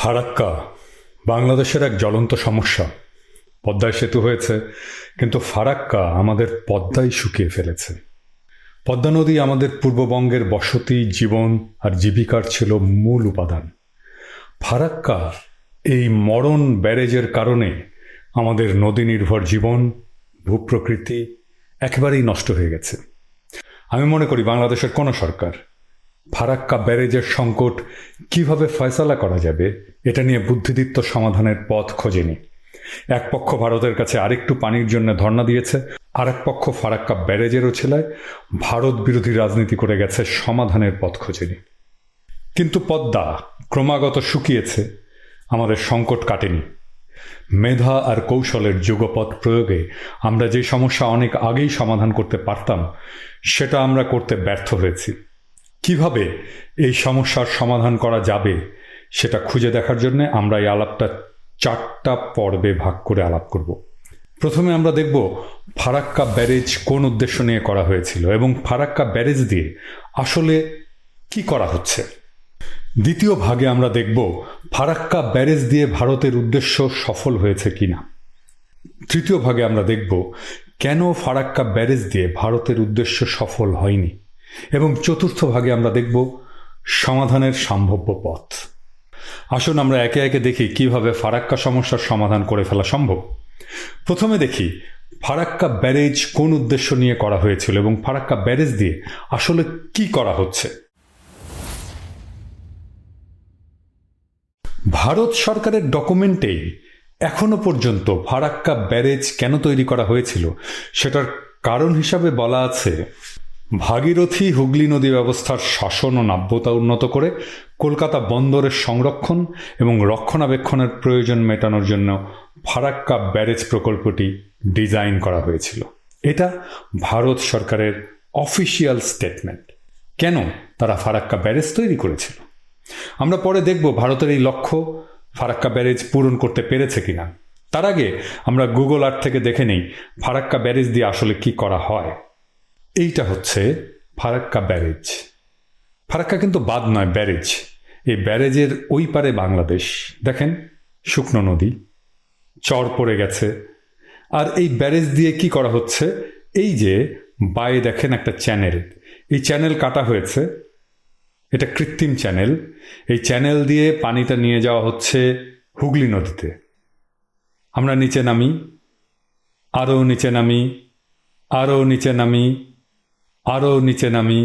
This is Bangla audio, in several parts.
ফারাক্কা বাংলাদেশের এক জ্বলন্ত সমস্যা। পদ্মায় সেতু হয়েছে, কিন্তু ফারাক্কা আমাদের পদ্মাই শুকিয়ে ফেলেছে। পদ্মা নদী আমাদের পূর্ববঙ্গের বসতি, জীবন আর জীবিকার ছিল মূল উপাদান। ফারাক্কা এই মরণ ব্যারেজের কারণে আমাদের নদী নির্ভর জীবন, ভূপ্রকৃতি একেবারেই নষ্ট হয়ে গেছে। আমি মনে করি বাংলাদেশের কোনো সরকার ফারাক্কা ব্যারেজের সংকট কিভাবে ফয়সালা করা যাবে এটা নিয়ে বুদ্ধিদীপ্ত সমাধানের পথ খোঁজেনি। এক পক্ষ ভারতের কাছে আরেকটু পানির জন্য ধর্ণা দিয়েছে, আর এক পক্ষ ফারাক্কা ব্যারেজের ওছিলায় ভারত বিরোধী রাজনীতি করে গেছে, সমাধানের পথ খোঁজেনি। কিন্তু পদ্মা ক্রমাগত শুকিয়েছে, আমাদের সংকট কাটেনি। মেধা আর কৌশলের যুগপৎ প্রয়োগে আমরা যে সমস্যা অনেক আগেই সমাধান করতে পারতাম, সেটা আমরা করতে ব্যর্থ হয়েছি। কিভাবে এই সমস্যার সমাধান করা যাবে সেটা খুঁজে দেখার জন্য আমরা এই আলাপটা 4টা পর্বে ভাগ করে আলাপ করব। প্রথমে আমরা দেখব ফারাক্কা ব্যারেজ কোন উদ্দেশ্য নিয়ে করা হয়েছিল এবং ফারাক্কা ব্যারেজ দিয়ে আসলে কি করা হচ্ছে। দ্বিতীয় ভাগে আমরা দেখব ফারাক্কা ব্যারেজ দিয়ে ভারতের উদ্দেশ্য সফল হয়েছে কিনা। তৃতীয় ভাগে আমরা দেখব কেন ফারাক্কা ব্যারেজ দিয়ে ভারতের উদ্দেশ্য সফল হয়নি। এবং চতুর্থ ভাগে আমরা দেখব সমাধানের সম্ভাব্য পথ। আসুন আমরা একে একে দেখি কিভাবে ফারাক্কা সমস্যার সমাধান করে ফেলা সম্ভব। প্রথমে দেখি ফারাক্কা ব্যারেজ কোন উদ্দেশ্য নিয়ে করা হয়েছিল এবং ফারাক্কা ব্যারেজ দিয়ে আসলে কি করা হচ্ছে। ভারত সরকারের ডকুমেন্টেই এখনো পর্যন্ত ফারাক্কা ব্যারেজ কেন তৈরি করা হয়েছিল সেটার কারণ হিসাবে বলা আছে, ভাগীরথী হুগলি নদী ব্যবস্থার শাসন ও নাব্যতা উন্নত করে কলকাতা বন্দরের সংরক্ষণ এবং রক্ষণাবেক্ষণের প্রয়োজন মেটানোর জন্য ফারাক্কা ব্যারেজ প্রকল্পটি ডিজাইন করা হয়েছিল। এটা ভারত সরকারের অফিসিয়াল স্টেটমেন্ট। কেন তারা ফারাক্কা ব্যারেজ তৈরি করেছিল আমরা পরে দেখব ভারতের এই লক্ষ্য ফারাক্কা ব্যারেজ পূরণ করতে পেরেছে কিনা। তার আগে আমরা গুগল আর্থ থেকে দেখে নেই ফারাক্কা ব্যারেজ দিয়ে আসলে কি করা হয়। এইটা হচ্ছে ফারাক্কা ব্যারেজ। ফারাক্কা কিন্তু বাঁধ নয়, ব্যারেজ। এই ব্যারেজের ওই পারে বাংলাদেশ, দেখেন শুকনো নদী, চর পড়ে গেছে। আর এই ব্যারেজ দিয়ে কি করা হচ্ছে, এই যে বায়ে দেখেন একটা চ্যানেল, এই চ্যানেল কাটা হয়েছে, এটা কৃত্রিম চ্যানেল। এই চ্যানেল দিয়ে পানিটা নিয়ে যাওয়া হচ্ছে হুগলি নদীতে। আমরা নিচে নামি, আরও নিচে নামি, আরও নিচে নামি, আরও নিচে নামি,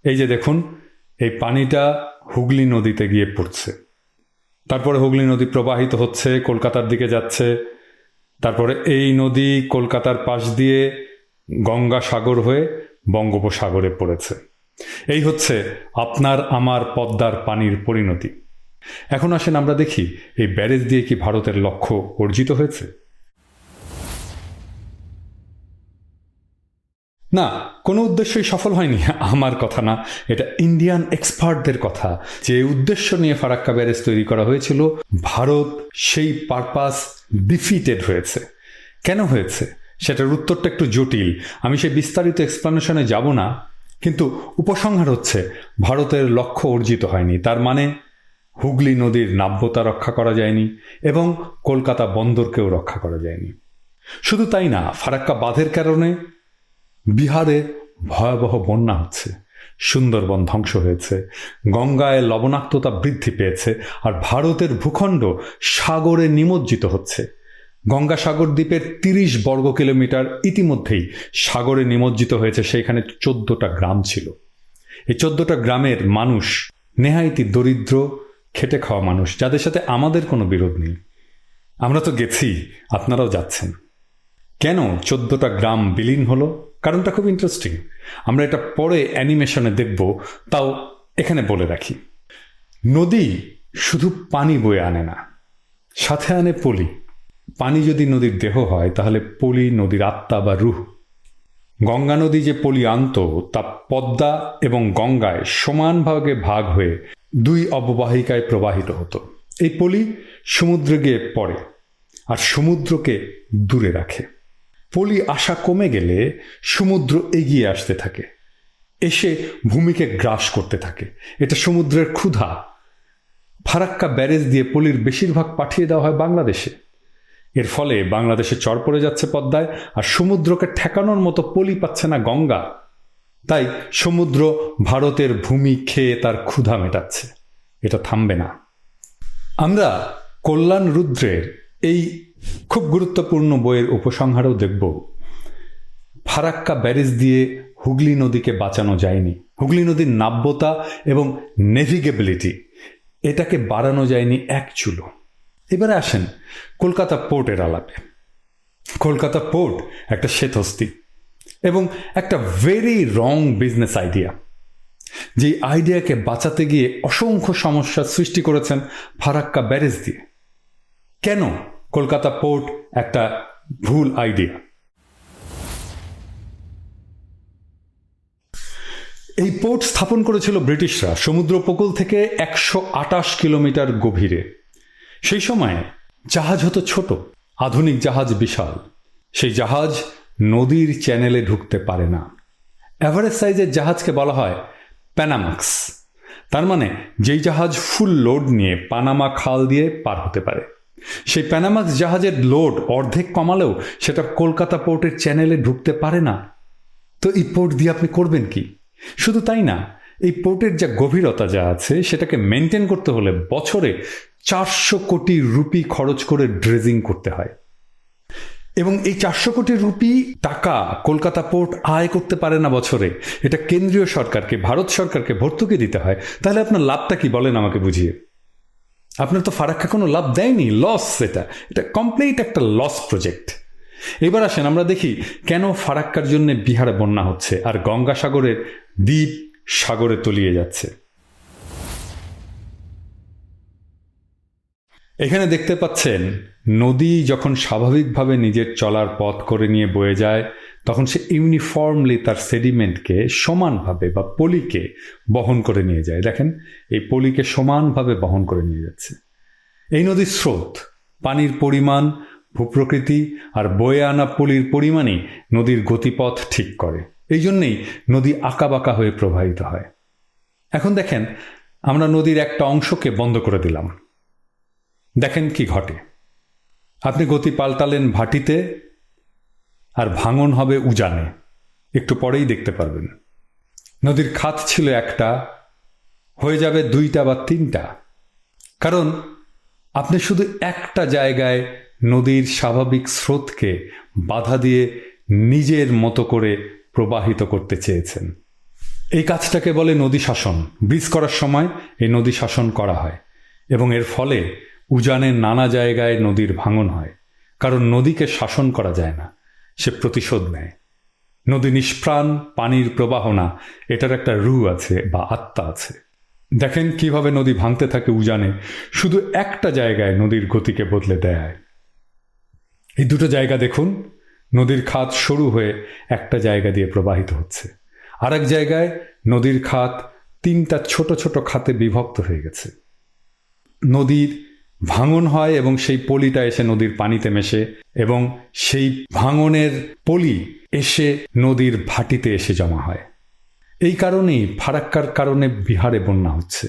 এই যে দেখুন এই পানিটা হুগলি নদীতে গিয়ে পড়ছে। তারপরে হুগলি নদী প্রবাহিত হচ্ছে, কলকাতার দিকে যাচ্ছে। তারপরে এই নদী কলকাতার পাশ দিয়ে গঙ্গা সাগর হয়ে বঙ্গোপসাগরে পড়েছে। এই হচ্ছে আপনার আমার পদ্মার পানির পরিণতি। এখন আসেন আমরা দেখি এই ব্যারেজ দিয়ে কি ভারতের লক্ষ্য অর্জিত হয়েছে। না, কোনো উদ্দেশ্যই সফল হয়নি। আমার কথা না, এটা ইন্ডিয়ান এক্সপার্টদের কথা। যে উদ্দেশ্য নিয়ে ফারাক্কা ব্যারেজ তৈরি করা হয়েছিল, ভারত সেই পারপাস ডিফিটেড হয়েছে। কেন হয়েছে সেটার উত্তরটা একটু জটিল, আমি সেই বিস্তারিত এক্সপ্লানেশনে যাব না। কিন্তু উপসংহার হচ্ছে ভারতের লক্ষ্য অর্জিত হয়নি। তার মানে হুগলি নদীর নাব্যতা রক্ষা করা যায়নি এবং কলকাতা বন্দরকেও রক্ষা করা যায়নি। শুধু তাই না, ফারাক্কা বাঁধের কারণে বিহারে ভয়াবহ বন্যা হচ্ছে, সুন্দরবন ধ্বংস হয়েছে, গঙ্গায় লবণাক্ততা বৃদ্ধি পেয়েছে, আর ভারতের ভূখণ্ড সাগরে নিমজ্জিত হচ্ছে। গঙ্গাসাগর দ্বীপের 30 বর্গ কিলোমিটার ইতিমধ্যেই সাগরে নিমজ্জিত হয়েছে। সেইখানে 14টা গ্রাম ছিল। এই 14টা গ্রামের মানুষ নেহাইতি দরিদ্র, খেটে খাওয়া মানুষ, যাদের সাথে আমাদের কোনো বিরোধ নেই। আমরা তো গেছি, আপনারাও যাচ্ছেন। কেন 14টা গ্রাম বিলীন হলো, কারণটা খুব ইন্টারেস্টিং। আমরা এটা পরে অ্যানিমেশনে দেখব, তাও এখানে বলে রাখি। নদী শুধু পানি বয়ে আনে না, সাথে আনে পলি। পানি যদি নদীর দেহ হয় তাহলে পলি নদীর আত্মা বা রুহ। গঙ্গা নদী যে পলি আনত তা পদ্মা এবং গঙ্গায় সমানভাবে ভাগ হয়ে 2 অববাহিকায় প্রবাহিত হতো। এই পলি সমুদ্রে গিয়ে পড়ে আর সমুদ্রকে দূরে রাখে। পলি আসা কমে গেলে সমুদ্র এগিয়ে আসতে থাকে, এসে ভূমিকে গ্রাস করতে থাকে। এটা সমুদ্রের ক্ষুধা। ফারাক্কা ব্যারেজ দিয়ে পলির বেশিরভাগ পাঠিয়ে দেওয়া হয় বাংলাদেশে। এর ফলে বাংলাদেশে চর পড়ে যাচ্ছে পদ্মায়, আর সমুদ্রকে ঠেকানোর মতো পলি পাচ্ছে না গঙ্গা। তাই সমুদ্র ভারতের ভূমি খেয়ে তার ক্ষুধা মেটাচ্ছে। এটা থামবে না। আমরা কল্যাণ রুদ্রের এই খুব গুরুত্বপূর্ণ বইয়ের উপসংহারেও দেখব ফারাক্কা ব্যারেজ দিয়ে হুগলি নদীকে বাঁচানো যায়নি। হুগলি নদীর নাব্যতা এবং নেভিগেবিলিটি এটাকে বাড়ানো যায়নি এক চুলো। এবারে আসেন কলকাতা পোর্টের আলাপে। কলকাতা পোর্ট একটা শ্বেতহস্তি এবং একটা ভেরি রং বিজনেস আইডিয়া, যে আইডিয়াকে বাঁচাতে গিয়ে অসংখ্য সমস্যার সৃষ্টি করেছেন ফারাক্কা ব্যারেজ দিয়ে। কেন কলকাতা পোর্ট একটা ভুল আইডিয়া? এই পোর্ট স্থাপন করেছিল ব্রিটিশরা সমুদ্র উপকূল থেকে 128 কিলোমিটার গভীরে। সেই সময়ে জাহাজ হতো ছোট, আধুনিক জাহাজ বিশাল। সেই জাহাজ নদীর চ্যানেলে ঢুকতে পারে না। এভারেজ সাইজের জাহাজকে বলা হয় প্যানামাক্স। তার মানে যেই জাহাজ ফুল লোড নিয়ে পানামা খাল দিয়ে পার হতে পারে। সেই প্যানামাক্স জাহাজের লোড অর্ধেক কমালেও সেটা কলকাতা পোর্টের চ্যানেলে ঢুকতে পারে না। তো এই পোর্ট দিয়ে আপনি করবেন কি? শুধু তাই না, এই পোর্টের যা গভীরতা যা আছে সেটাকে মেনটেন করতে হলে বছরে 400 কোটি রুপি খরচ করে ড্রেজিং করতে হয়। এবং এই 400 কোটি রুপি টাকা কলকাতা পোর্ট আয় করতে পারে না বছরে। এটা কেন্দ্রীয় সরকারকে, ভারত সরকারকে ভর্তুকি দিতে হয়। তাহলে আপনার লাভটা কি বলেন আমাকে বুঝিয়ে? আপনার তো ফারাক্কা কোনো লাভ দেয়নি, লস। এটা কমপ্লিট একটা লস প্রজেক্ট। এবার আসেন আমরা দেখি কেন ফারাক্কার জন্য বিহারে বন্যা হচ্ছে আর গঙ্গাসাগরের দ্বীপ সাগরে তলিয়ে যাচ্ছে। এখানে দেখতে পাচ্ছেন নদী যখন স্বাভাবিকভাবে নিজের চলার পথ করে নিয়ে বয়ে যায়, তখন সে ইউনিফর্মলি তার সেডিমেন্টকে সমানভাবে বা পলিকে বহন করে নিয়ে যায়। দেখেন এই পলিকে সমানভাবে বহন করে নিয়ে যাচ্ছে। এই নদীর স্রোত, পানির পরিমাণ, ভূপ্রকৃতি আর বয়ে আনা পলির পরিমাণই নদীর গতিপথ ঠিক করে। এই জন্যেই নদী আঁকাবাঁকা হয়ে প্রবাহিত হয়। এখন দেখেন আমরা নদীর একটা অংশকে বন্ধ করে দিলাম, দেখেন কি ঘটে। আপনি গতি পাল্টালেন ভাটিতে, আর ভাঙন হবে উজানে। একটু পরেই দেখতে পারবেন নদীর খাত ছিল একটা, হয়ে যাবে 2টা বা 3টা। কারণ আপনি শুধু একটা জায়গায় নদীর স্বাভাবিক স্রোতকে বাধা দিয়ে নিজের মতো করে প্রবাহিত করতে চেয়েছেন। এই কাজটাকে বলে নদী শাসন। ব্রিজ করার সময় এই নদী শাসন করা হয় এবং এর ফলে উজানের নানা জায়গায় নদীর ভাঙন হয়। কারণ নদীকে শাসন করা যায় না, সে প্রতিশোধ নেয়। নদী নিষ্প্রাণ, পানির প্রবাহ না, এটার একটা রূহ আছে বা আত্মা আছে। দেখেন কিভাবে নদী ভাঙতে থাকে উজানে, শুধু একটা জায়গায় নদীর গতিকে বদলে দেয়। এই দুটো জায়গা দেখুন, নদীর খাত সরু হয়ে একটা জায়গা দিয়ে প্রবাহিত হচ্ছে, আর এক জায়গায় নদীর খাত 3টা ছোট ছোট খাতে বিভক্ত হয়ে গেছে। নদীর ভাঙন হয় এবং সেই পলিটা এসে নদীর পানিতে মেশে এবং সেই ভাঙনের পলি এসে নদীর ভাটিতে এসে জমা হয়। এই কারণেই ফারাক্কার কারণে বিহারে বন্যা হচ্ছে।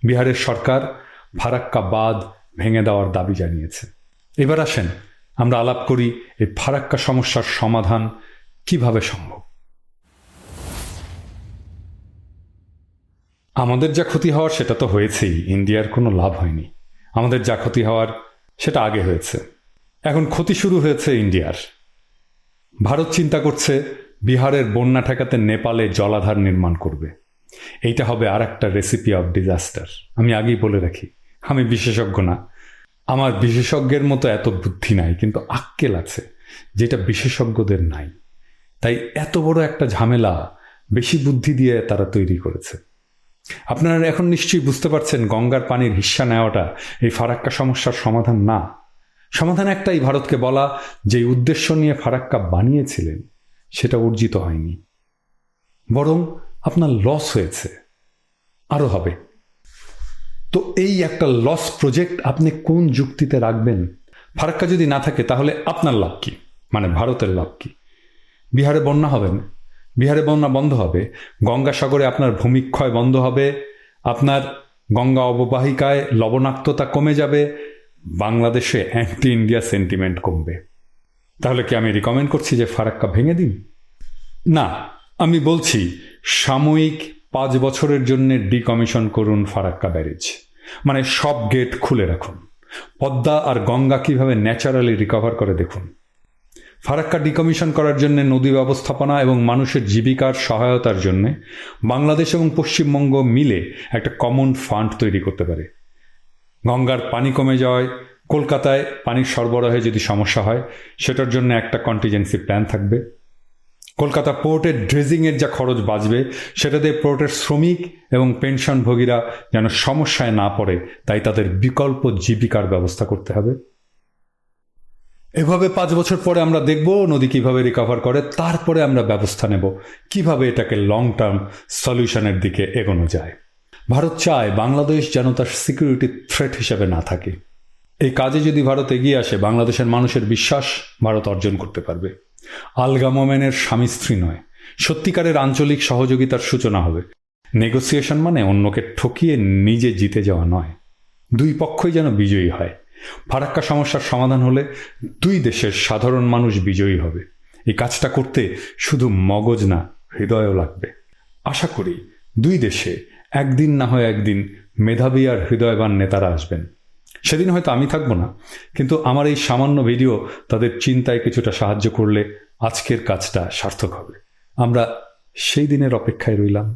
বিহারের সরকার ফারাক্কা বাঁধ ভেঙে দেওয়ার দাবি জানিয়েছে। এবার আসেন আমরা আলাপ করি এই ফারাক্কা সমস্যার সমাধান কিভাবে সম্ভব। আমাদের যা ক্ষতি হওয়ার সেটা তো হয়েছেই, ইন্ডিয়ার কোনো লাভ হয়নি। আমাদের যা ক্ষতি হওয়ার সেটা আগে হয়েছে, এখন ক্ষতি শুরু হয়েছে ইন্ডিয়ার। ভারত চিন্তা করছে বিহারের বন্যা ঠেকাতে নেপালে জলাধার নির্মাণ করবে। এইটা হবে আর একটা রেসিপি অফ ডিজাস্টার। আমি আগেই বলে রাখি, আমি বিশেষজ্ঞ না, আমার বিশেষজ্ঞের মতো এত বুদ্ধি নাই, কিন্তু আক্কেল আছে যেটা বিশেষজ্ঞদের নাই। তাই এত বড় একটা ঝামেলা বেশি বুদ্ধি দিয়ে তারা তৈরি করেছে। আপনারা এখন নিশ্চয়ই বুঝতে পারছেন গঙ্গার পানির হিস্সা নেওয়াটা এই ফারাক্কা সমস্যার সমাধান না। সমাধান একটাই, ভারতকে বলা যে উদ্দেশ্য নিয়ে ফারাক্কা বানিয়েছিলেন সেটা অর্জিত হয়নি, বরং আপনার লস হয়েছে, আরো হবে। তো এই একটা লস প্রজেক্ট আপনি কোন যুক্তিতে রাখবেন? ফারাক্কা যদি না থাকে তাহলে আপনার লাভ কি, মানে ভারতের লাভ কি? বিহারে বন্যা হবে না, বিহারে বন্যা বন্ধ হবে, গঙ্গাসাগরে আপনার ভূমিক্ষয় বন্ধ হবে, আপনার গঙ্গা অববাহিকায় লবণাক্ততা কমে যাবে, বাংলাদেশে অ্যান্টি ইন্ডিয়া সেন্টিমেন্ট কমবে। তাহলে কি আমি রিকমেন্ড করছি যে ফারাক্কা ভেঙে দিন? না, আমি বলছি সাময়িক 5 বছরের জন্য ডিকমিশন করুন ফারাক্কা ব্যারেজ, মানে সব গেট খুলে রাখুন। পদ্মা আর গঙ্গা কিভাবে ন্যাচারালি রিকভার করে দেখুন। ফারাক্কা ডিকমিশন করার জন্য নদী ব্যবস্থাপনা এবং মানুষের জীবিকার সহায়তার জন্য বাংলাদেশ এবং পশ্চিমবঙ্গ মিলে একটা কমন ফান্ড তৈরি করতে পারে। গঙ্গার পানি কমে যাওয়ায় কলকাতায় পানির সরবরাহে যদি সমস্যা হয়, সেটার জন্য একটা কন্টিজেন্সি প্ল্যান থাকবে। কলকাতা পোর্টের ড্রেজিংয়ের যা খরচ বাঁচবে, সেটা দিয়ে পোর্টের শ্রমিক এবং পেনশনভোগীরা যেন সমস্যায় না পড়ে, তাই তাদের বিকল্প জীবিকার ব্যবস্থা করতে হবে। এভাবে 5 বছর পরে আমরা দেখব নদী কিভাবে রিকভার করে, তারপরে আমরা ব্যবস্থা নেব কিভাবে এটাকে লং টার্ম সলিউশনের দিকে এগোনো যায়। ভারত চায় বাংলাদেশ যেন তার সিকিউরিটি থ্রেট হিসেবে না থাকে। এই কাজে যদি ভারত এগিয়ে আসে, বাংলাদেশের মানুষের বিশ্বাস ভারত অর্জন করতে পারবে। আলগা মোমেনের স্বামী স্ত্রী নয়, সত্যিকারের আঞ্চলিক সহযোগিতার সূচনা হবে। নেগোসিয়েশন মানে অন্যকে ঠকিয়ে নিজে জিতে যাওয়া নয়, দুই পক্ষই যেন বিজয়ী হয়। ফারাক্কা সমস্যার সমাধান হলে 2 দেশের সাধারণ মানুষ বিজয়ী হবে। এই কাজটা করতে শুধু মগজ না, হৃদয়ও লাগবে। আশা করি 2 দেশে একদিন না হয় একদিন মেধাবী আর হৃদয়বান নেতারা আসবেন। সেদিন হয়তো আমি থাকবো না, কিন্তু আমার এই সামান্য ভিডিও তাদের চিন্তায় কিছুটা সাহায্য করলে আজকের কাজটা সার্থক হবে। আমরা সেই দিনের অপেক্ষায় রইলাম।